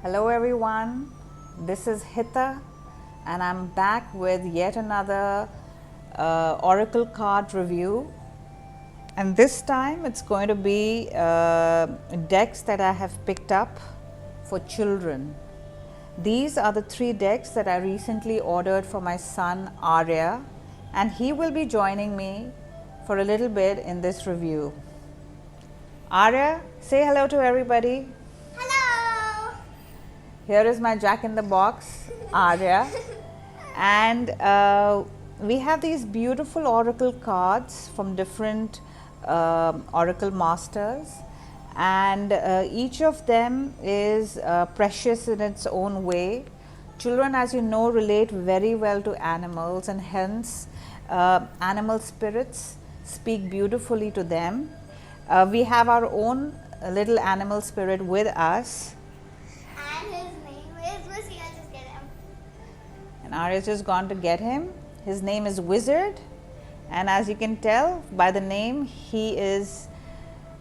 Hello everyone, this is Hita and I'm back with yet another oracle card review, and this time it's going to be decks that I have picked up for children. These are the 3 decks that I recently ordered for my son Arya, and he will be joining me for a little bit in this review. Arya, say hello to everybody. Hello! Here is my Jack in the Box, Arya, and we have these beautiful oracle cards from different oracle masters, and each of them is precious in its own way. Children, as you know, relate very well to animals, and hence animal spirits speak beautifully to them. We have our own little animal spirit with us. And his name is Wizzy. I'll just get him. And Arya's just gone to get him. His name is Wizard, and as you can tell by the name, he is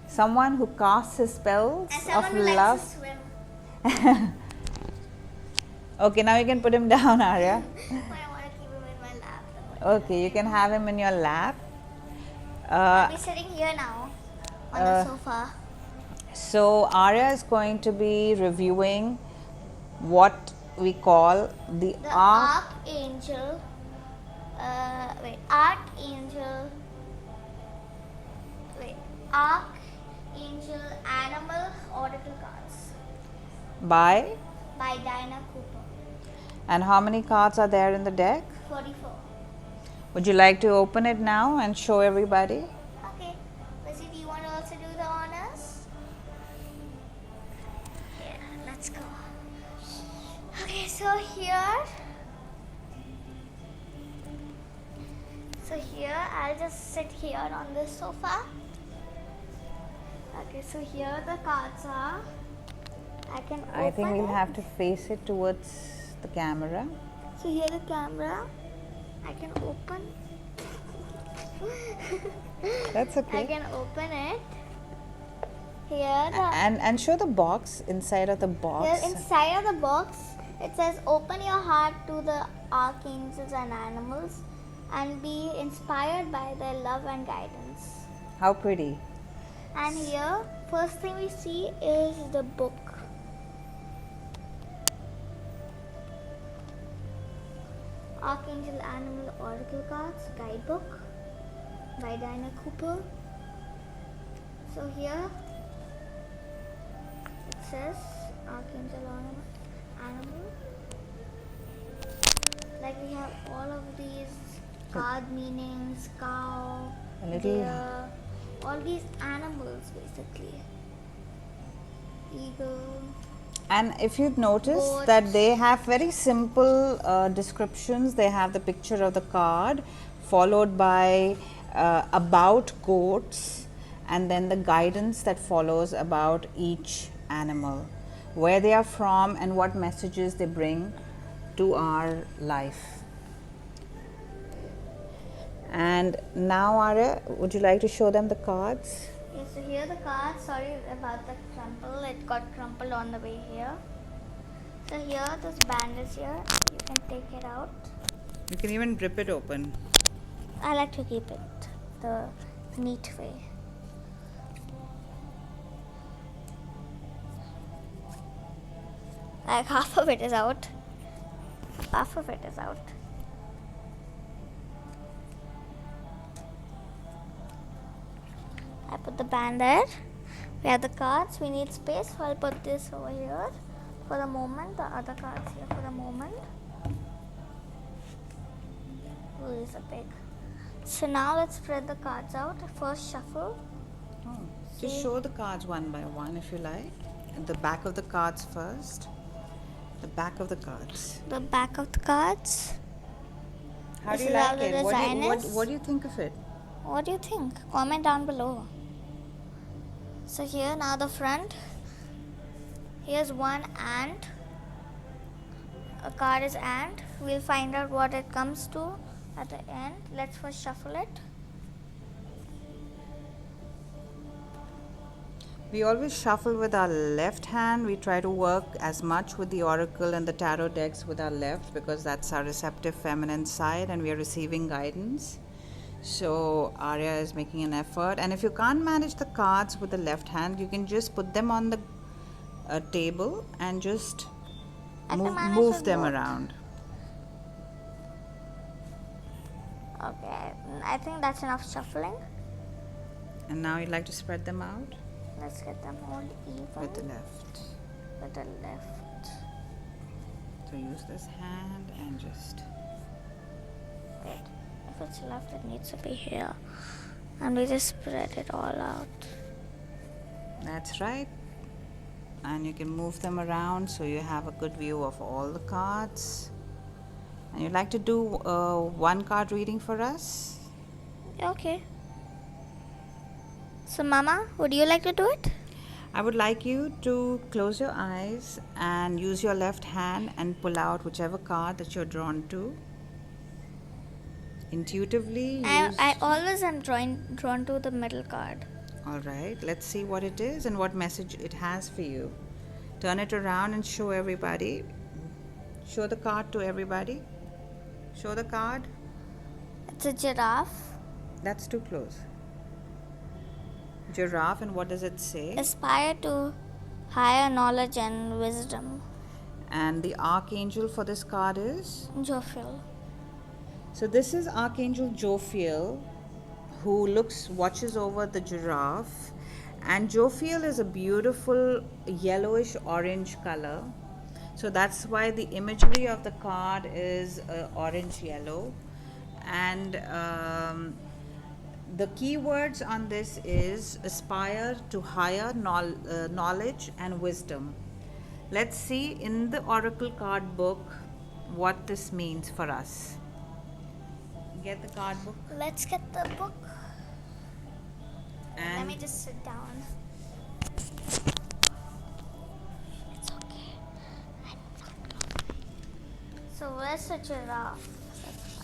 someone who casts his spells And someone of who likes love. to swim. Okay, now you can put him down, Arya. But I want to keep him in my lap. Okay, you can have him in your lap. I'll be sitting here now on the sofa. So Arya is going to be reviewing what we call the The arc. Archangel. Archangel Animal Oracle Cards By, by Dinah Cooper. and how many cards are there in the deck? 44. Would you like to open it now and show everybody? Okay. Wizzy, do you want to also do the honors? Yeah, let's go. Okay, so here I'll just sit here on this sofa. Okay, so here the cards are. I can open I think we'll it. have to face it towards the camera. So here the camera. I can open. That's I okay. can open it. Here the And show the box, inside of the box. Here inside of the box, it says open your heart to the archangels and animals and be inspired by their love and guidance. How pretty. And here, first thing we see is the book. Archangel Animal Oracle Cards Guidebook by Dinah Cooper. So here it says Archangel Animal. Like we have all of these card meanings, cow, A little- deer, all these animals basically. Eagle. And if you've noticed Goats. that they have very simple descriptions, they have the picture of the card followed by about goats, and then the guidance that follows about each animal, where they are from and what messages they bring to our life. And now, Arya, would you like to show them the cards? Okay, so here the card. Sorry about the crumple. It got crumpled on the way here. So here this band is here. You can take it out. You can even rip it open. I like to keep it the neat way. Like half of it is out. Half of it is out. I put the band there. We have the cards. We need space, so I'll put this over here for the moment. The other cards here for the moment. Oh, these are big. So now let's spread the cards out. First shuffle. Just See? show the cards one by one if you like. And the back of the cards first. The back of the cards. The back of the cards. How do This you is how like the it? design is. What do you think of it? What do you think? Comment down below. So here now the front. Here's one ant. A card is ant. We'll find out what it comes to at the end. Let's first shuffle it. We always shuffle with our left hand. We try to work as much with the oracle and the tarot decks with our left because that's our receptive feminine side and we are receiving guidance. So Arya is making an effort, and if you can't manage the cards with the left hand, you can just put them on the table and just move them around. Okay, I think that's enough shuffling. And now you'd like to spread them out? Let's get them all even. With the left. With the left. So use this hand and just... Wait, if it's left, it needs to be here. And we just spread it all out. That's right. And you can move them around so you have a good view of all the cards. And you'd like to do one card reading for us? Okay. So, Mama, would you like to do it? I would like you to close your eyes and use your left hand and pull out whichever card that you're drawn to. Intuitively. I always am drawn to the middle card. Alright, let's see what it is and what message it has for you. Turn it around and show everybody. Show the card to everybody. Show the card. It's a giraffe. That's too close. Giraffe, and what does it say? Aspire to higher knowledge and wisdom. And the archangel for this card is? Jophiel. So this is Archangel Jophiel, who watches over the giraffe. And Jophiel is a beautiful yellowish orange color. So that's why the imagery of the card is orange yellow. And the key words on this is aspire to higher knowledge and wisdom. Let's see in the oracle card book what this means for us. Get the card book. Let's get the book. And let me just sit down. It's okay. I'm not going. So where's the giraffe?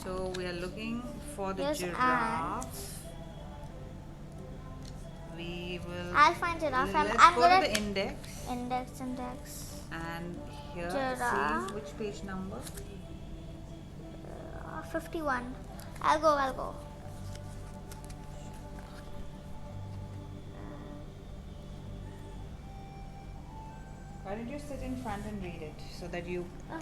So we are looking for the Here's giraffe. We will. I'll find giraffe. I'm go to the index. Index. And here, Giraffe. see which page number? 51. I'll go. Why don't you sit in front and read it so that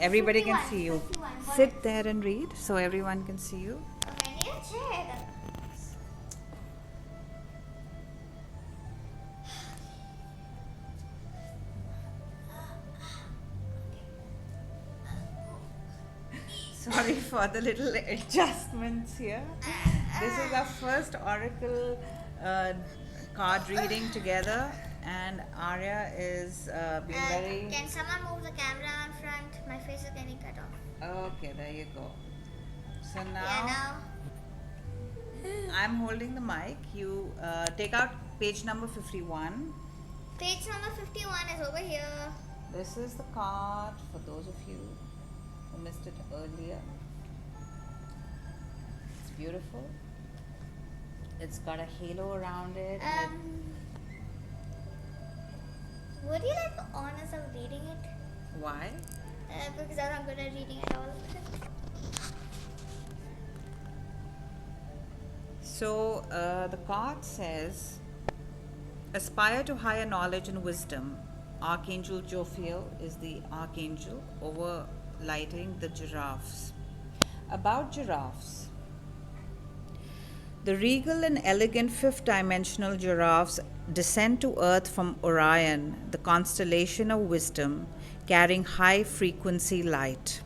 everybody 51, can see you. 51. Sit there and read so everyone can see you. Okay, I need a chair. Sorry for the little adjustments here. This is our first oracle card reading together, and Arya is being very... Can someone move the camera in front? My face is getting cut off. Okay, there you go. So now I'm holding the mic. You take out page number 51. Page number 51 is over here. This is the card for those of you who missed it earlier. It's beautiful. It's got a halo around it. Would you like the honors of reading it? Why? Because I'm not good at reading at all. So the card says, aspire to higher knowledge and wisdom. Archangel Jophiel is the archangel overlighting the giraffes. About giraffes. The regal and elegant fifth-dimensional giraffes descend to Earth from Orion, the constellation of wisdom, carrying high-frequency light.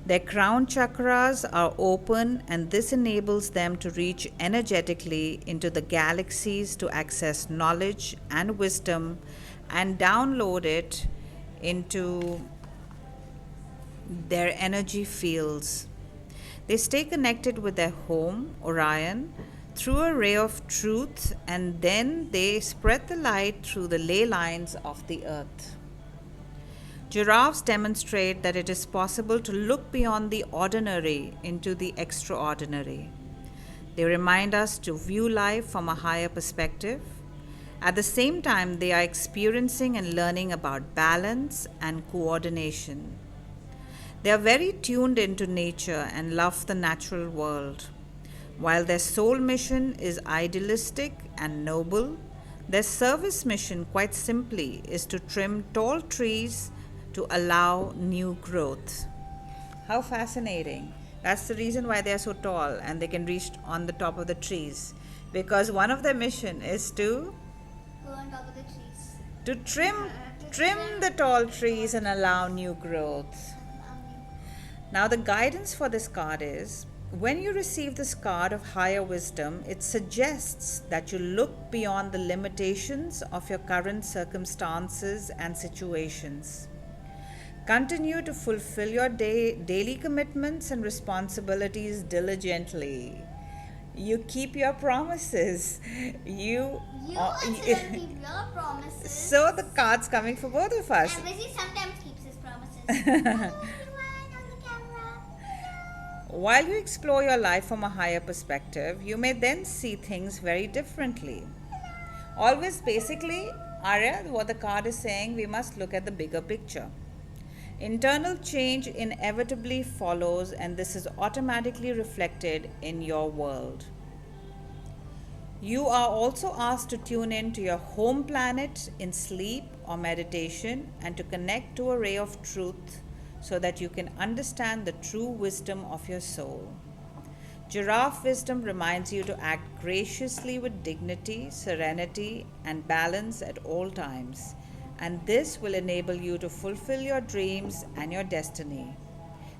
Their crown chakras are open, and this enables them to reach energetically into the galaxies to access knowledge and wisdom and download it into their energy fields. They stay connected with their home, Orion, through a ray of truth, and then they spread the light through the ley lines of the earth. Giraffes demonstrate that it is possible to look beyond the ordinary into the extraordinary. They remind us to view life from a higher perspective At the same time, they are experiencing and learning about balance and coordination. They are very tuned into nature and love the natural world. While their soul mission is idealistic and noble, their service mission, quite simply, is to trim tall trees to allow new growth. How fascinating! That's the reason why they are so tall and they can reach on the top of the trees. Because one of their mission is to Go on top of the trees. trim the tall trees and allow new growth. Now, the guidance for this card is when you receive this card of higher wisdom, it suggests that you look beyond the limitations of your current circumstances and situations. Continue to fulfill your daily commitments and responsibilities diligently. You keep your promises. You also don't keep your promises. So the card's coming for both of us. And Vijay sometimes keeps his promises. Hello everyone on the camera. While you explore your life from a higher perspective, you may then see things very differently. Always, basically, Arya, what the card is saying, we must look at the bigger picture. Internal change inevitably follows, and this is automatically reflected in your world. You are also asked to tune in to your home planet in sleep or meditation and to connect to a ray of truth so that you can understand the true wisdom of your soul. Giraffe wisdom reminds you to act graciously with dignity, serenity, and balance at all times, and this will enable you to fulfill your dreams and your destiny.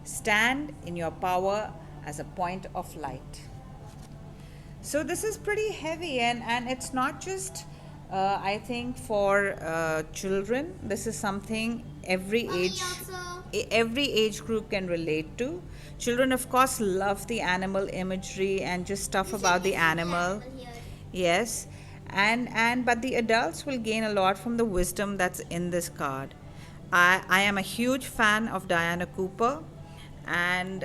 Stand in your power as a point of light. So this is pretty heavy, and it's not just I think for children. This is something every age group can relate to. Children, of course, love the animal imagery and just stuff about the animal. Yes, and but the adults will gain a lot from the wisdom that's in this card. I am a huge fan of Diana Cooper, and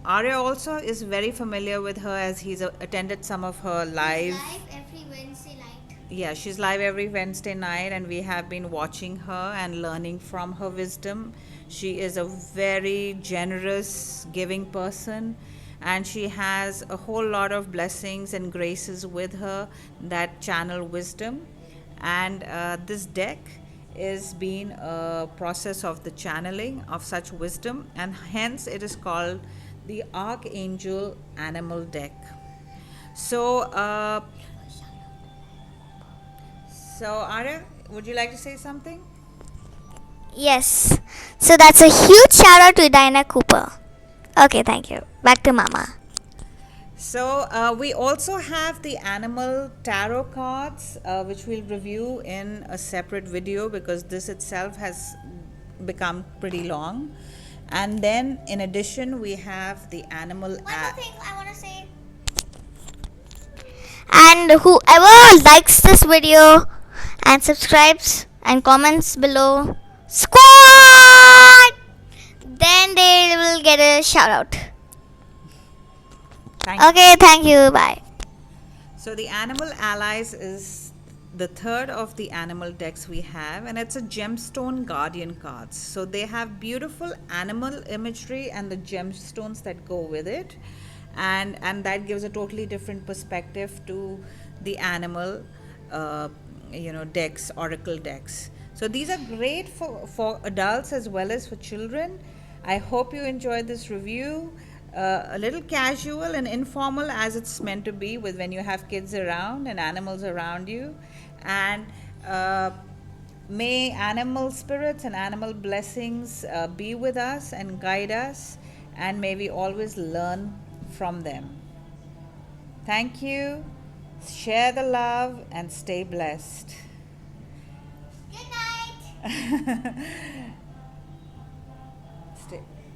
Arya also is very familiar with her as he's attended some of her live. Every Wednesday night. Yeah, she's live every Wednesday night, and we have been watching her and learning from her wisdom. She is a very generous, giving person, and she has a whole lot of blessings and graces with her that channel wisdom. And this deck is being a process of the channeling of such wisdom, and hence it is called the Archangel Animal Deck. So, Arya, would you like to say something? Yes. So that's a huge shout out to Diana Cooper. Okay, thank you. Back to Mama. So we also have the animal tarot cards, which we'll review in a separate video because this itself has become pretty long. And then in addition, we have the animal. One more thing I want to say. And whoever likes this video and subscribes and comments below, squad, then they will get a shout out. Thank you. Bye. So the animal allies is the third of the animal decks we have, and it's a gemstone guardian cards. So they have beautiful animal imagery and the gemstones that go with it, and that gives a totally different perspective to the animal decks, oracle decks. So these are great for adults as well as for children. I hope you enjoyed this review. A little casual and informal as it's meant to be with when you have kids around and animals around you. And may animal spirits and animal blessings be with us and guide us, and may we always learn from them. Thank you. Share the love and stay blessed. Good night.